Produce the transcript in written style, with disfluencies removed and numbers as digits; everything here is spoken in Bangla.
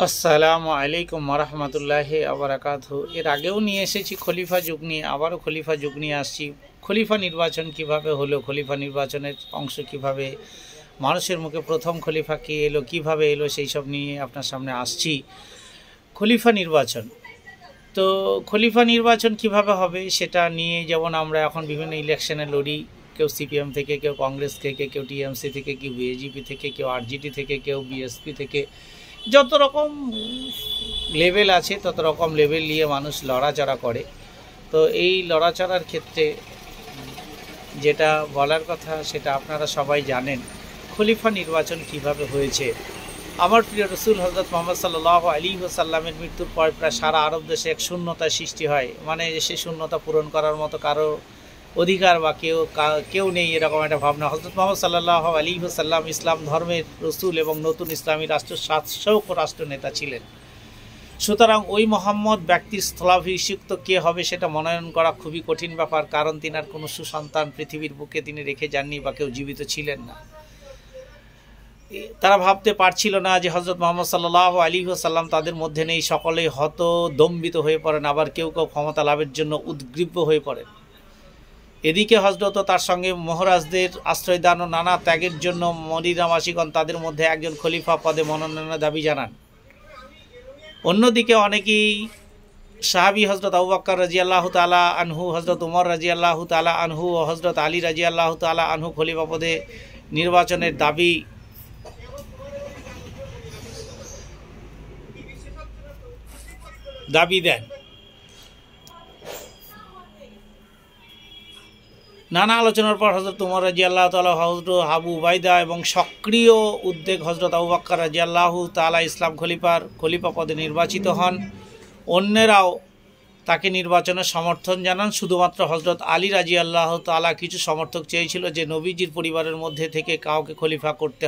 আসসালামু আলাইকুম ওরহমতুল্লাহি আবরাকাতুহু। এর আগেও নিয়ে এসেছি খলিফা যুগ নিয়ে, আবারও খলিফা যুগ নিয়ে আসছি। খলিফা নির্বাচন কিভাবে হলো, খলিফা নির্বাচনের অংশ কিভাবে, মানুষের মুখে প্রথম খলিফা কে এলো, কিভাবে এলো, সেই সব নিয়ে আপনার সামনে আসছি। খলিফা নির্বাচন, তো খলিফা নির্বাচন কিভাবে হবে সেটা নিয়ে যেমন আমরা এখন বিভিন্ন ইলেকশনে লড়ি, কেউ সিপিএম থেকে, কেউ কংগ্রেস থেকে, কেউ টিএমসি থেকে, কেউ বিজেপি থেকে, কেউ আরজেডি থেকে, কেউ বিএসপি থেকে, যত রকম লেভেল আছে তত রকম লেভেল নিয়ে মানুষ লড়াচড়া করে। তো এই লড়াচড়ার ক্ষেত্রে যেটা বলার কথা সেটা আপনারা সবাই জানেন, খলিফা নির্বাচন কিভাবে হয়েছে। আমার প্রিয় রসুল হজরত মোহাম্মদ সাল্লাল্লাহু আলাইহি ওয়াসাল্লামের মৃত্যুর পর প্রায় সারা আরব দেশে এক শূন্যতার সৃষ্টি হয়, মানে সে শূন্যতা পূরণ করার মতো কারো অধিকার বা কেউ নেই, এরকম একটা ভাবনা। হজরত মোহাম্মদ সাল্লাল্লাহু আলাইহি ওয়াসাল্লাম ইসলাম ধর্মের রসুল এবং নতুন ইসলামী রাষ্ট্র শাসক ও রাষ্ট্রনেতা ছিলেন। সুতরাং ওই মোহাম্মদ ব্যক্তির স্থলাভিষিক্ত কে হবে সেটা মনোনয়ন করা খুবই কঠিন ব্যাপার, কারণ তিনার কোনো সুসন্তান পৃথিবীর বুকে তিনি রেখে যাননি বা কেউ জীবিত ছিলেন না। তারা ভাবতে পারছিল না যে হজরত মোহাম্মদ সাল্লাল্লাহু আলাইহি ওয়াসাল্লাম তাদের মধ্যে নেই। সকলেই হতদম্বিত হয়ে পড়েন, আবার কেউ কেউ ক্ষমতা লাভের জন্য উদ্গ্রীব হয়ে পড়েন। এদিকে হজরত তার সঙ্গে মহারাজদের আশ্রয়দান ও নানা ত্যাগের জন্য মদিনাবাসীগণ তাদের মধ্যে একজন খলিফা পদে মনোনয়নের দাবি জানান। অন্যদিকে অনেকেই সাহাবী হজরত আবু বকর রাদিয়াল্লাহু তাআলা আনহু, হজরত উমর রাদিয়াল্লাহু তাআলা আনহু ও হজরত আলী রাদিয়াল্লাহু তাআলা আনহু খলিফা পদে নির্বাচনের দাবি দেন। নানা আলোচনার পর হজরত উমর রাদিয়াল্লাহু তাআলা, হজরত আবু উবাইদা এবং সক্রিয় উদ্যোগ হজরত আবু বকর রাদিয়াল্লাহু তাআলা ইসলাম খলিফা পদে নির্বাচিত হন। অন্যেরাও তাকে নির্বাচনের সমর্থন জানান। শুধুমাত্র হজরত আলী রাদিয়াল্লাহু তাআলা কিছু সমর্থক চেয়েছিল যে নবীজির পরিবারের মধ্যে থেকে কাউকে খলিফা করতে